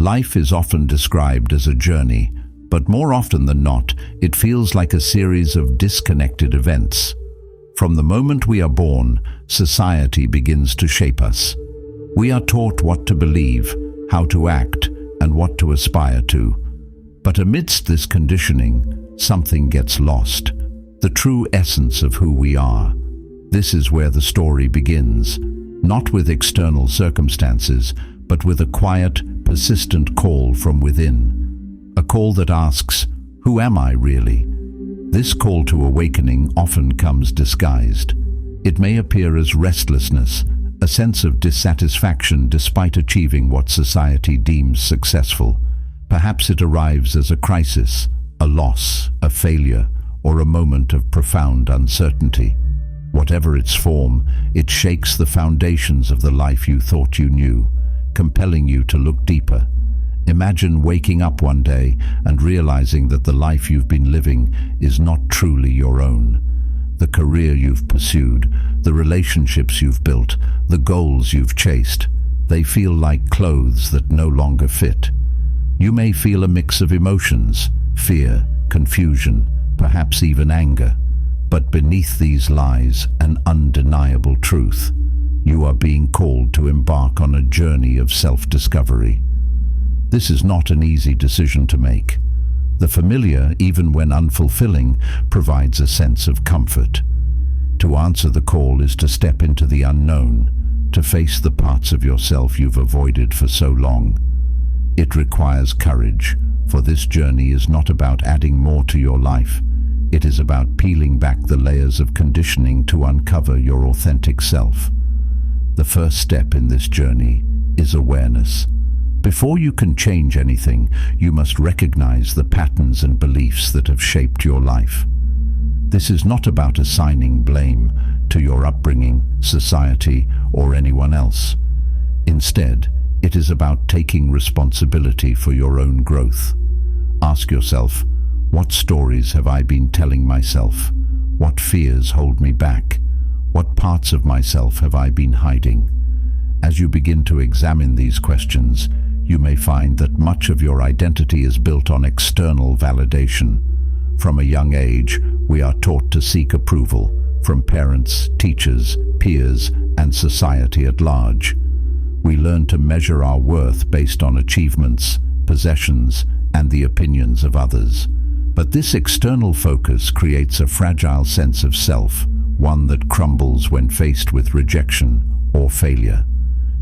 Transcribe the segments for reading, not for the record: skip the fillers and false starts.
Life is often described as a journey, but more often than not, it feels like a series of disconnected events. From the moment we are born, society begins to shape us. We are taught what to believe, how to act, and what to aspire to. But amidst this conditioning, something gets lost. The true essence of who we are. This is where the story begins, not with external circumstances, but with a quiet, persistent call from within. A call that asks, "Who am I really?" This call to awakening often comes disguised. It may appear as restlessness, a sense of dissatisfaction despite achieving what society deems successful. Perhaps it arrives as a crisis, a loss, a failure, or a moment of profound uncertainty. Whatever its form, it shakes the foundations of the life you thought you knew, compelling you to look deeper. Imagine waking up one day and realizing that the life you've been living is not truly your own. The career you've pursued, the relationships you've built, the goals you've chased, they feel like clothes that no longer fit. You may feel a mix of emotions, fear, confusion, perhaps even anger. But beneath these lies an undeniable truth. You are being called to embark on a journey of self-discovery. This is not an easy decision to make. The familiar, even when unfulfilling, provides a sense of comfort. To answer the call is to step into the unknown, to face the parts of yourself you've avoided for so long. It requires courage, for this journey is not about adding more to your life. It is about peeling back the layers of conditioning to uncover your authentic self. The first step in this journey is awareness. Before you can change anything, you must recognize the patterns and beliefs that have shaped your life. This is not about assigning blame to your upbringing, society, or anyone else. Instead, it is about taking responsibility for your own growth. Ask yourself, what stories have I been telling myself? What fears hold me back? What parts of myself have I been hiding? As you begin to examine these questions, you may find that much of your identity is built on external validation. From a young age, we are taught to seek approval from parents, teachers, peers, and society at large. We learn to measure our worth based on achievements, possessions, and the opinions of others. But this external focus creates a fragile sense of self, one that crumbles when faced with rejection or failure.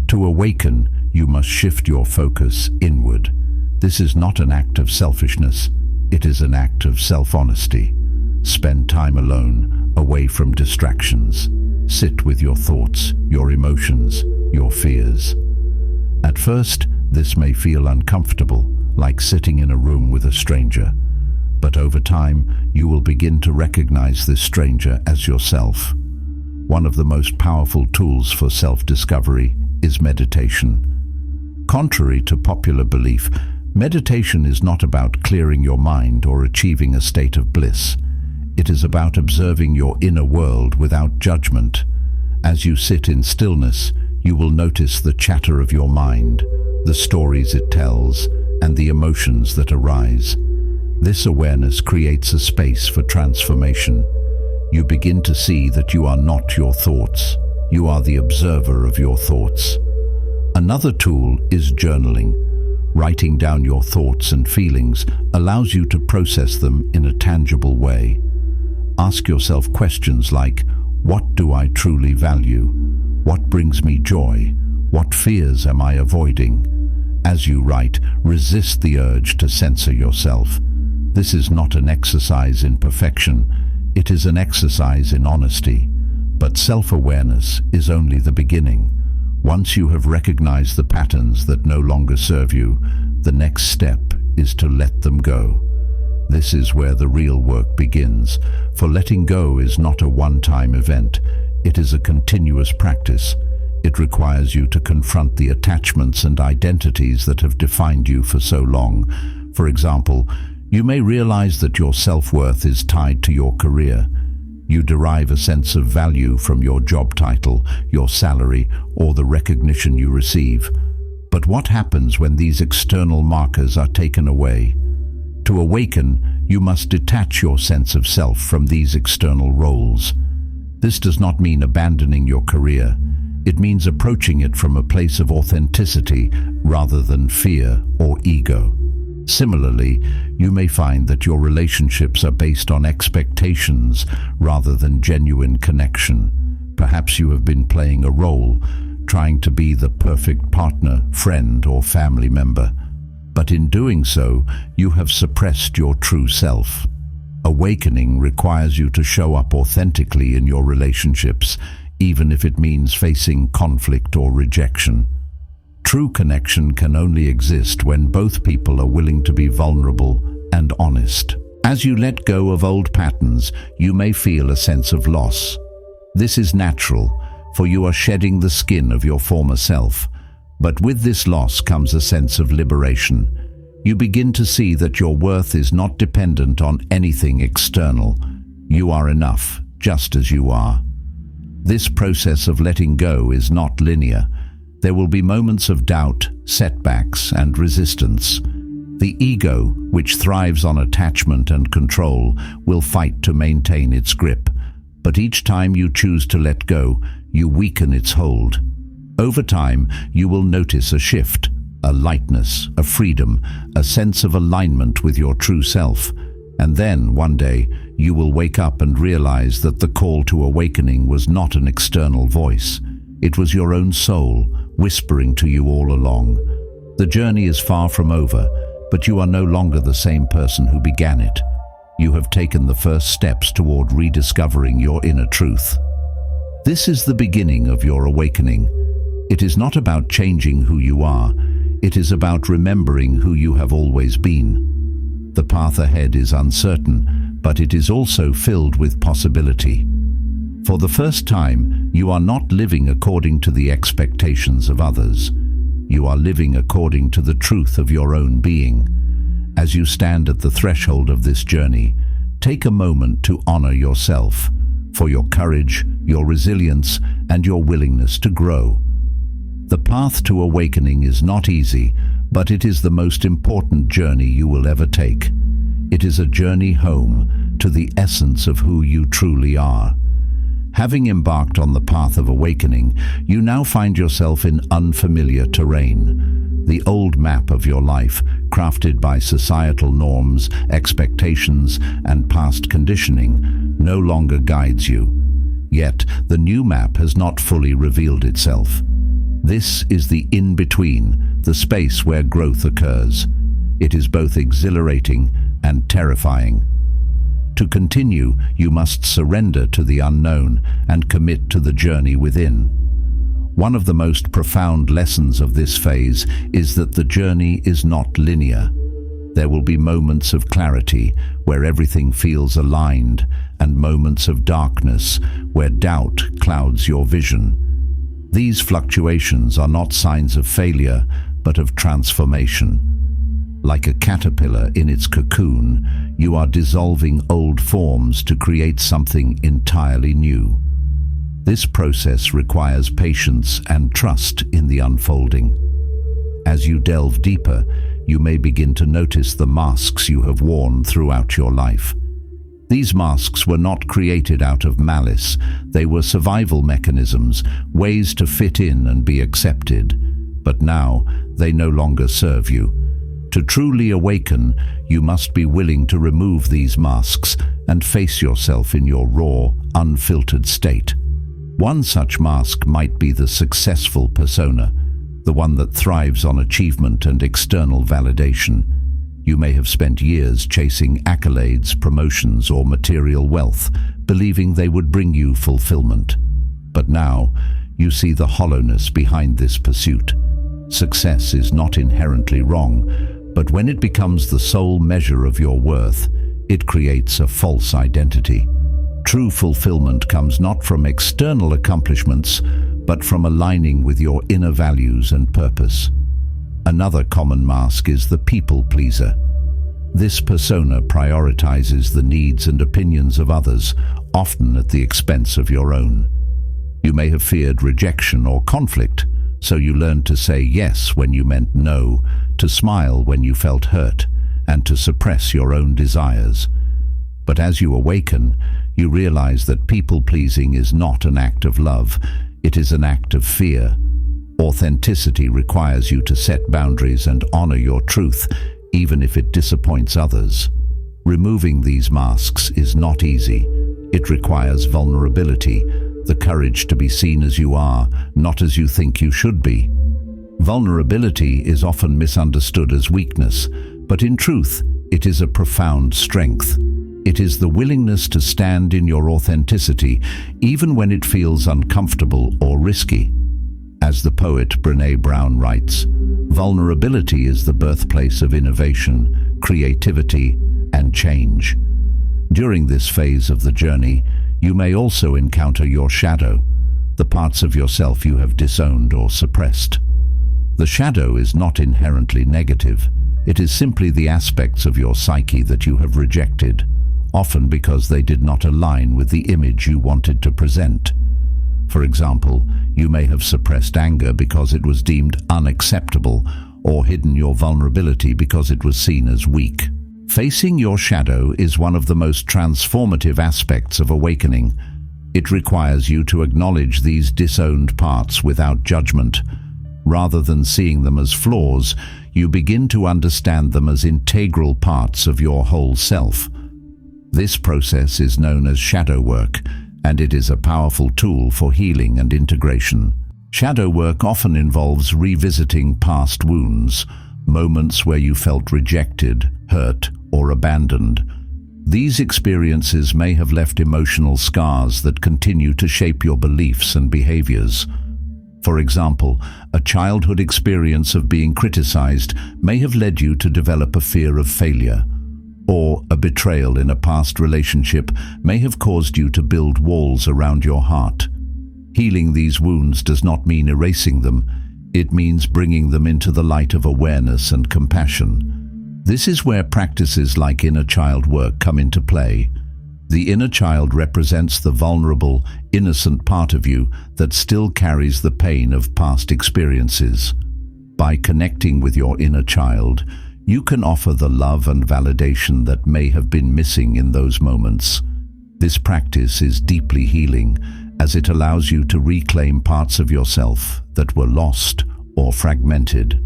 To awaken, you must shift your focus inward. This is not an act of selfishness, it is an act of self-honesty. Spend time alone, away from distractions. Sit with your thoughts, your emotions, your fears. At first, this may feel uncomfortable, like sitting in a room with a stranger. But over time, you will begin to recognize this stranger as yourself. One of the most powerful tools for self-discovery is meditation. Contrary to popular belief, meditation is not about clearing your mind or achieving a state of bliss. It is about observing your inner world without judgment. As you sit in stillness, you will notice the chatter of your mind, the stories it tells, and the emotions that arise. This awareness creates a space for transformation. You begin to see that you are not your thoughts. You are the observer of your thoughts. Another tool is journaling. Writing down your thoughts and feelings allows you to process them in a tangible way. Ask yourself questions like, what do I truly value? What brings me joy? What fears am I avoiding? As you write, resist the urge to censor yourself. This is not an exercise in perfection, it is an exercise in honesty. But self-awareness is only the beginning. Once you have recognized the patterns that no longer serve you, the next step is to let them go. This is where the real work begins, for letting go is not a one-time event. It is a continuous practice. It requires you to confront the attachments and identities that have defined you for so long. For example, you may realize that your self-worth is tied to your career. You derive a sense of value from your job title, your salary, or the recognition you receive. But what happens when these external markers are taken away? To awaken, you must detach your sense of self from these external roles. This does not mean abandoning your career. It means approaching it from a place of authenticity rather than fear or ego. Similarly, you may find that your relationships are based on expectations rather than genuine connection. Perhaps you have been playing a role, trying to be the perfect partner, friend, or family member. But in doing so, you have suppressed your true self. Awakening requires you to show up authentically in your relationships, even if it means facing conflict or rejection. True connection can only exist when both people are willing to be vulnerable and honest. As you let go of old patterns, you may feel a sense of loss. This is natural, for you are shedding the skin of your former self. But with this loss comes a sense of liberation. You begin to see that your worth is not dependent on anything external. You are enough, just as you are. This process of letting go is not linear. There will be moments of doubt, setbacks, and resistance. The ego, which thrives on attachment and control, will fight to maintain its grip. But each time you choose to let go, you weaken its hold. Over time, you will notice a shift, a lightness, a freedom, a sense of alignment with your true self. And then, one day, you will wake up and realize that the call to awakening was not an external voice. It was your own soul, whispering to you all along. The journey is far from over, but you are no longer the same person who began it. You have taken the first steps toward rediscovering your inner truth. This is the beginning of your awakening. It is not about changing who you are. It is about remembering who you have always been. The path ahead is uncertain, but it is also filled with possibility. For the first time, you are not living according to the expectations of others. You are living according to the truth of your own being. As you stand at the threshold of this journey, take a moment to honor yourself for your courage, your resilience, and your willingness to grow. The path to awakening is not easy, but it is the most important journey you will ever take. It is a journey home to the essence of who you truly are. Having embarked on the path of awakening, you now find yourself in unfamiliar terrain. The old map of your life, crafted by societal norms, expectations, and past conditioning, no longer guides you. Yet, the new map has not fully revealed itself. This is the in-between, the space where growth occurs. It is both exhilarating and terrifying. To continue, you must surrender to the unknown and commit to the journey within. One of the most profound lessons of this phase is that the journey is not linear. There will be moments of clarity where everything feels aligned, and moments of darkness where doubt clouds your vision. These fluctuations are not signs of failure, but of transformation. Like a caterpillar in its cocoon, you are dissolving old forms to create something entirely new. This process requires patience and trust in the unfolding. As you delve deeper, you may begin to notice the masks you have worn throughout your life. These masks were not created out of malice. They were survival mechanisms, ways to fit in and be accepted. But now, they no longer serve you. To truly awaken, you must be willing to remove these masks and face yourself in your raw, unfiltered state. One such mask might be the successful persona, the one that thrives on achievement and external validation. You may have spent years chasing accolades, promotions, or material wealth, believing they would bring you fulfillment. But now, you see the hollowness behind this pursuit. Success is not inherently wrong, but when it becomes the sole measure of your worth, it creates a false identity. True fulfillment comes not from external accomplishments, but from aligning with your inner values and purpose. Another common mask is the people pleaser. This persona prioritizes the needs and opinions of others, often at the expense of your own. You may have feared rejection or conflict, So you learned to say yes when you meant no, to smile when you felt hurt, and to suppress your own desires. But as you awaken, you realize that people-pleasing is not an act of love, it is an act of fear. Authenticity requires you to set boundaries and honor your truth, even if it disappoints others. Removing these masks is not easy. It requires vulnerability, the courage to be seen as you are, not as you think you should be. Vulnerability is often misunderstood as weakness, but in truth, it is a profound strength. It is the willingness to stand in your authenticity, even when it feels uncomfortable or risky. As the poet Brené Brown writes, vulnerability is the birthplace of innovation, creativity, and change. During this phase of the journey, you may also encounter your shadow, the parts of yourself you have disowned or suppressed. The shadow is not inherently negative. It is simply the aspects of your psyche that you have rejected, often because they did not align with the image you wanted to present. For example, you may have suppressed anger because it was deemed unacceptable, or hidden your vulnerability because it was seen as weak. Facing your shadow is one of the most transformative aspects of awakening. It requires you to acknowledge these disowned parts without judgment. Rather than seeing them as flaws, you begin to understand them as integral parts of your whole self. This process is known as shadow work, and it is a powerful tool for healing and integration. Shadow work often involves revisiting past wounds, moments where you felt rejected, hurt, or abandoned. These experiences may have left emotional scars that continue to shape your beliefs and behaviors. For example, a childhood experience of being criticized may have led you to develop a fear of failure, or a betrayal in a past relationship may have caused you to build walls around your heart. Healing these wounds does not mean erasing them. It means bringing them into the light of awareness and compassion. This is where practices like inner child work come into play. The inner child represents the vulnerable, innocent part of you that still carries the pain of past experiences. By connecting with your inner child, you can offer the love and validation that may have been missing in those moments. This practice is deeply healing, as it allows you to reclaim parts of yourself that were lost or fragmented.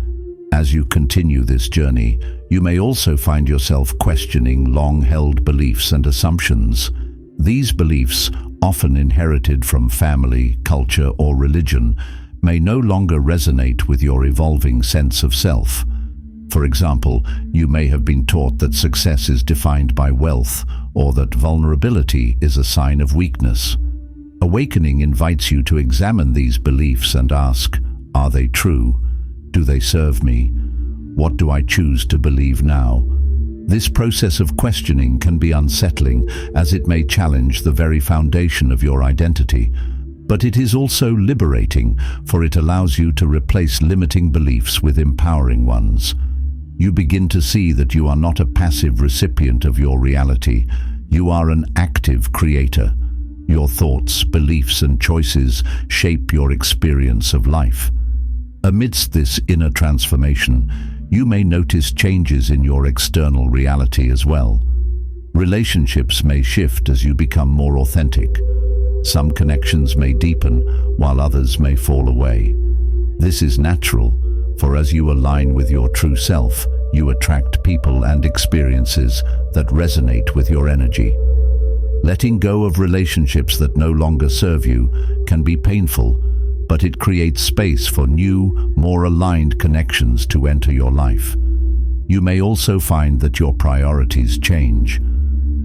As you continue this journey, you may also find yourself questioning long-held beliefs and assumptions. These beliefs, often inherited from family, culture, or religion, may no longer resonate with your evolving sense of self. For example, you may have been taught that success is defined by wealth, or that vulnerability is a sign of weakness. Awakening invites you to examine these beliefs and ask, are they true? Do they serve me? What do I choose to believe now? This process of questioning can be unsettling, as it may challenge the very foundation of your identity. But it is also liberating, for it allows you to replace limiting beliefs with empowering ones. You begin to see that you are not a passive recipient of your reality. You are an active creator. Your thoughts, beliefs, and choices shape your experience of life. Amidst this inner transformation, you may notice changes in your external reality as well. Relationships may shift as you become more authentic. Some connections may deepen, while others may fall away. This is natural, for as you align with your true self, you attract people and experiences that resonate with your energy. Letting go of relationships that no longer serve you can be painful, but it creates space for new, more aligned connections to enter your life. You may also find that your priorities change.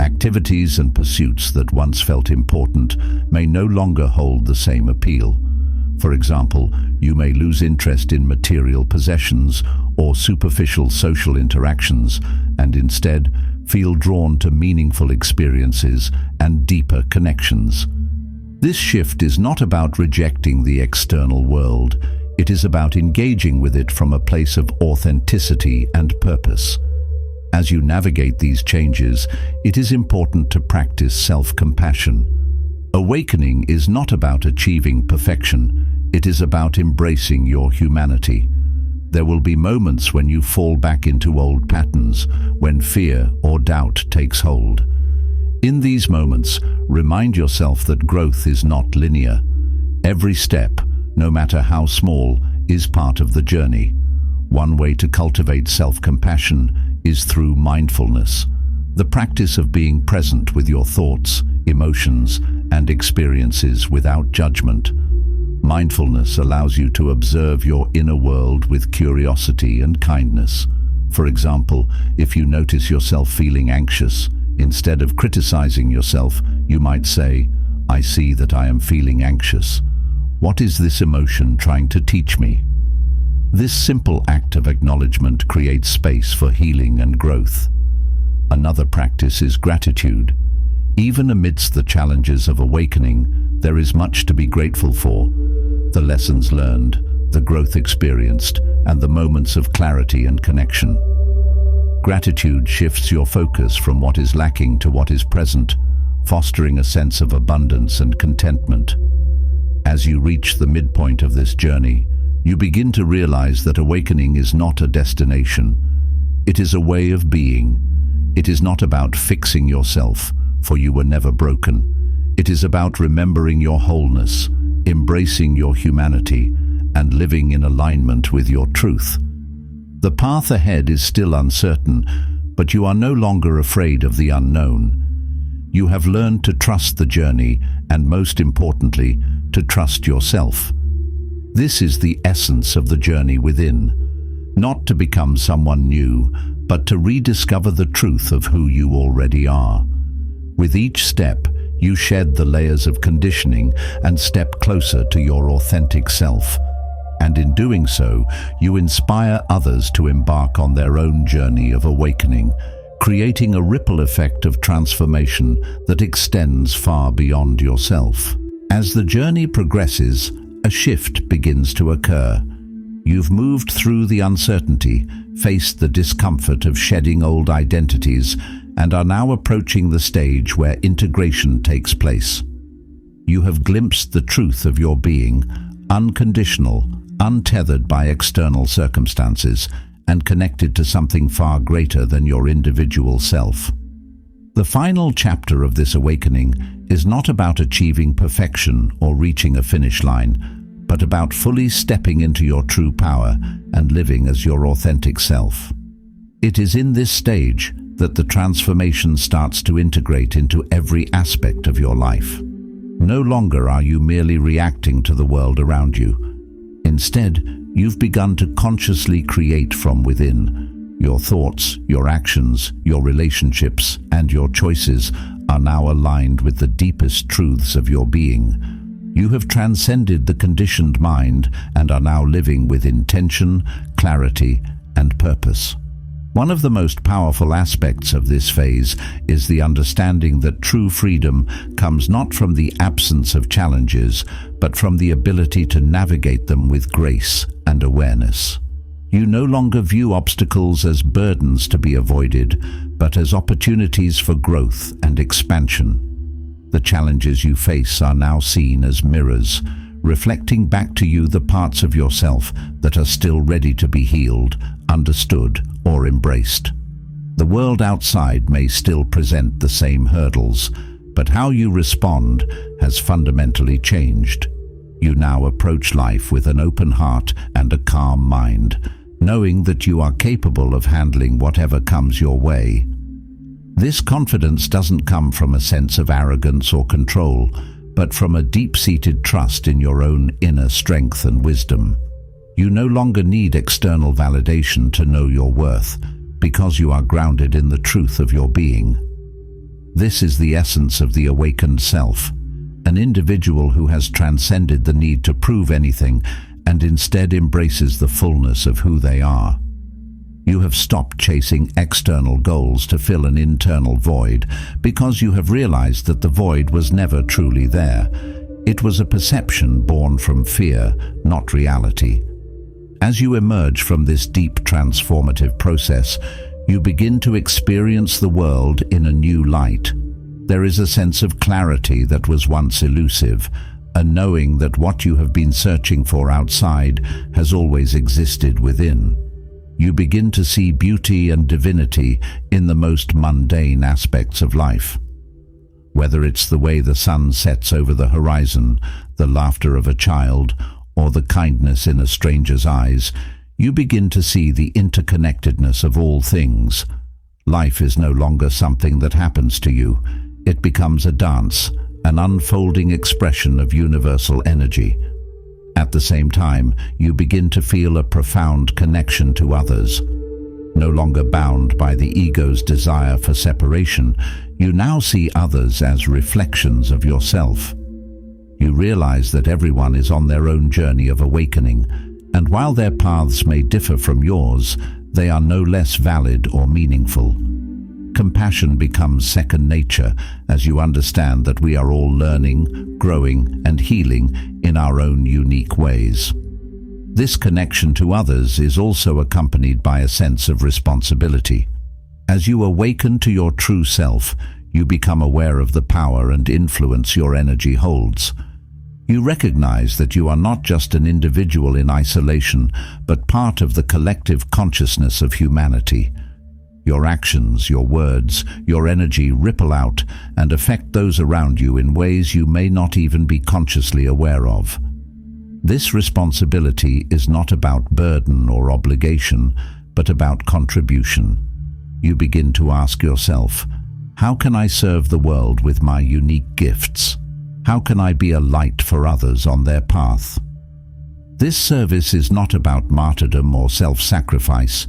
Activities and pursuits that once felt important may no longer hold the same appeal. For example, you may lose interest in material possessions or superficial social interactions, and instead feel drawn to meaningful experiences and deeper connections. This shift is not about rejecting the external world. It is about engaging with it from a place of authenticity and purpose. As you navigate these changes, it is important to practice self-compassion. Awakening is not about achieving perfection. It is about embracing your humanity. There will be moments when you fall back into old patterns, when fear or doubt takes hold. In these moments, remind yourself that growth is not linear. Every step, no matter how small, is part of the journey. One way to cultivate self-compassion is through mindfulness, the practice of being present with your thoughts, emotions, and experiences without judgment. Mindfulness allows you to observe your inner world with curiosity and kindness. For example, if you notice yourself feeling anxious, instead of criticizing yourself, you might say, "I see that I am feeling anxious. What is this emotion trying to teach me?" This simple act of acknowledgement creates space for healing and growth. Another practice is gratitude. Even amidst the challenges of awakening, there is much to be grateful for. The lessons learned, the growth experienced, and the moments of clarity and connection. Gratitude shifts your focus from what is lacking to what is present, fostering a sense of abundance and contentment. As you reach the midpoint of this journey, you begin to realize that awakening is not a destination. It is a way of being. It is not about fixing yourself, for you were never broken. It is about remembering your wholeness, embracing your humanity, and living in alignment with your truth. The path ahead is still uncertain, but you are no longer afraid of the unknown. You have learned to trust the journey and, most importantly, to trust yourself. This is the essence of the journey within. Not to become someone new, but to rediscover the truth of who you already are. With each step, you shed the layers of conditioning and step closer to your authentic self. And in doing so, you inspire others to embark on their own journey of awakening, creating a ripple effect of transformation that extends far beyond yourself. As the journey progresses, a shift begins to occur. You've moved through the uncertainty, faced the discomfort of shedding old identities, and are now approaching the stage where integration takes place. You have glimpsed the truth of your being, unconditional, untethered by external circumstances, and connected to something far greater than your individual self. The final chapter of this awakening is not about achieving perfection or reaching a finish line, but about fully stepping into your true power and living as your authentic self. It is in this stage that the transformation starts to integrate into every aspect of your life. No longer are you merely reacting to the world around you. Instead, you've begun to consciously create from within. Your thoughts, your actions, your relationships, and your choices are now aligned with the deepest truths of your being. You have transcended the conditioned mind and are now living with intention, clarity, and purpose. One of the most powerful aspects of this phase is the understanding that true freedom comes not from the absence of challenges, but from the ability to navigate them with grace and awareness. You no longer view obstacles as burdens to be avoided, but as opportunities for growth and expansion. The challenges you face are now seen as mirrors, reflecting back to you the parts of yourself that are still ready to be healed, understood, or embraced. The world outside may still present the same hurdles, but how you respond has fundamentally changed. You now approach life with an open heart and a calm mind, knowing that you are capable of handling whatever comes your way. This confidence doesn't come from a sense of arrogance or control, but from a deep-seated trust in your own inner strength and wisdom. You no longer need external validation to know your worth, because you are grounded in the truth of your being. This is the essence of the awakened self, an individual who has transcended the need to prove anything and instead embraces the fullness of who they are. You have stopped chasing external goals to fill an internal void, because you have realized that the void was never truly there. It was a perception born from fear, not reality. As you emerge from this deep transformative process, you begin to experience the world in a new light. There is a sense of clarity that was once elusive, a knowing that what you have been searching for outside has always existed within. You begin to see beauty and divinity in the most mundane aspects of life. Whether it's the way the sun sets over the horizon, the laughter of a child, or the kindness in a stranger's eyes, you begin to see the interconnectedness of all things. Life is no longer something that happens to you. It becomes a dance, an unfolding expression of universal energy. At the same time, you begin to feel a profound connection to others. No longer bound by the ego's desire for separation, you now see others as reflections of yourself. You realize that everyone is on their own journey of awakening, and while their paths may differ from yours, they are no less valid or meaningful. Compassion becomes second nature as you understand that we are all learning, growing, and healing in our own unique ways. This connection to others is also accompanied by a sense of responsibility. As you awaken to your true self, you become aware of the power and influence your energy holds. You recognize that you are not just an individual in isolation, but part of the collective consciousness of humanity. Your actions, your words, your energy ripple out and affect those around you in ways you may not even be consciously aware of. This responsibility is not about burden or obligation, but about contribution. You begin to ask yourself, how can I serve the world with my unique gifts? How can I be a light for others on their path? This service is not about martyrdom or self-sacrifice.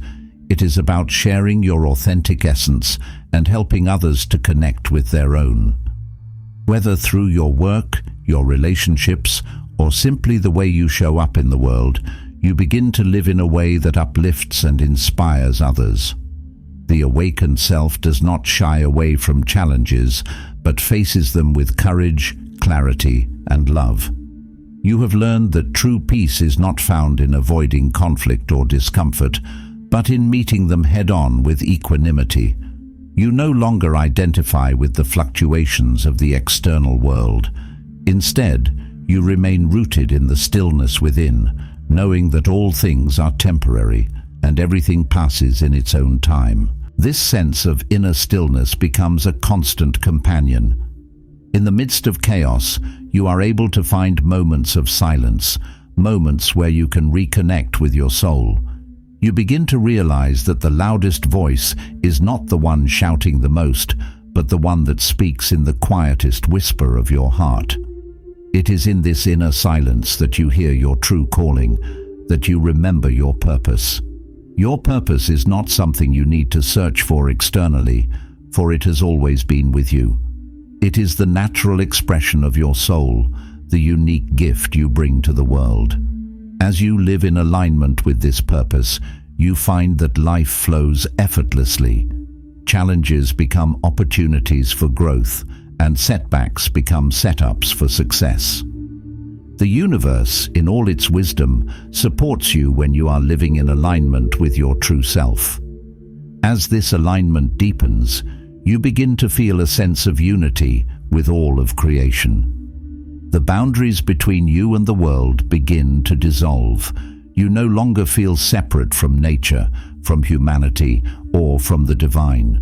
It is about sharing your authentic essence and helping others to connect with their own. Whether through your work, your relationships, or simply the way you show up in the world, you begin to live in a way that uplifts and inspires others. The awakened self does not shy away from challenges, but faces them with courage, clarity, and love. You have learned that true peace is not found in avoiding conflict or discomfort, but in meeting them head-on with equanimity. You no longer identify with the fluctuations of the external world. Instead, you remain rooted in the stillness within, knowing that all things are temporary and everything passes in its own time. This sense of inner stillness becomes a constant companion. In the midst of chaos, you are able to find moments of silence, moments where you can reconnect with your soul. You begin to realize that the loudest voice is not the one shouting the most, but the one that speaks in the quietest whisper of your heart. It is in this inner silence that you hear your true calling, that you remember your purpose. Your purpose is not something you need to search for externally, for it has always been with you. It is the natural expression of your soul, the unique gift you bring to the world. As you live in alignment with this purpose, you find that life flows effortlessly. Challenges become opportunities for growth, and setbacks become setups for success. The universe, in all its wisdom, supports you when you are living in alignment with your true self. As this alignment deepens, you begin to feel a sense of unity with all of creation. The boundaries between you and the world begin to dissolve. You no longer feel separate from nature, from humanity, or from the divine.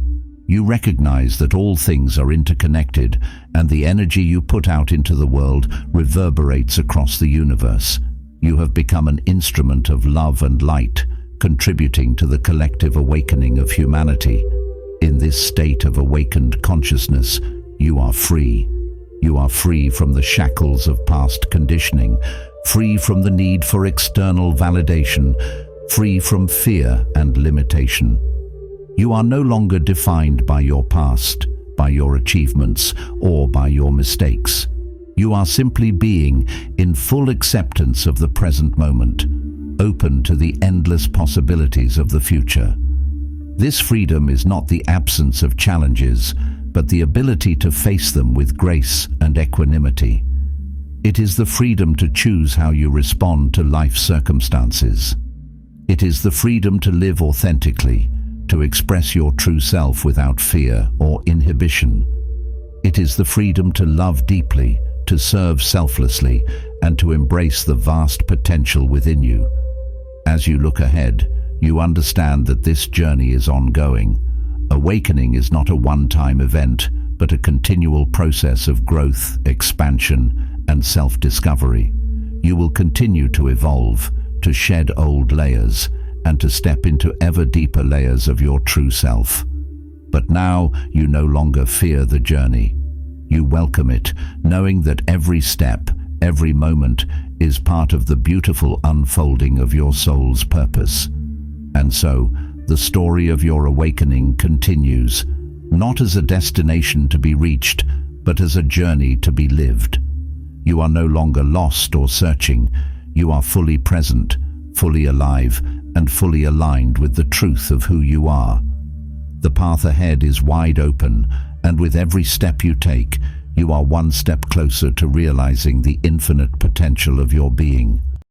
You recognize that all things are interconnected, and the energy you put out into the world reverberates across the universe. You have become an instrument of love and light, contributing to the collective awakening of humanity. In this state of awakened consciousness, you are free. You are free from the shackles of past conditioning, free from the need for external validation, free from fear and limitation. You are no longer defined by your past, by your achievements, or by your mistakes. You are simply being in full acceptance of the present moment, open to the endless possibilities of the future. This freedom is not the absence of challenges, but the ability to face them with grace and equanimity. It is the freedom to choose how you respond to life's circumstances. It is the freedom to live authentically, to express your true self without fear or inhibition. It is the freedom to love deeply, to to serve selflessly, and to embrace the vast potential within you. As you look ahead, you understand that this journey is ongoing. Awakening is not a one-time event, but a continual process of growth, expansion, and self-discovery. You will continue to evolve, to shed old layers, and to step into ever deeper layers of your true self. But now you no longer fear the journey. You welcome it, knowing that every step, every moment, is part of the beautiful unfolding of your soul's purpose. And so, the story of your awakening continues, not as a destination to be reached, but as a journey to be lived. You are no longer lost or searching. You are fully present, fully alive, and fully aligned with the truth of who you are. The path ahead is wide open, and with every step you take, you are one step closer to realizing the infinite potential of your being.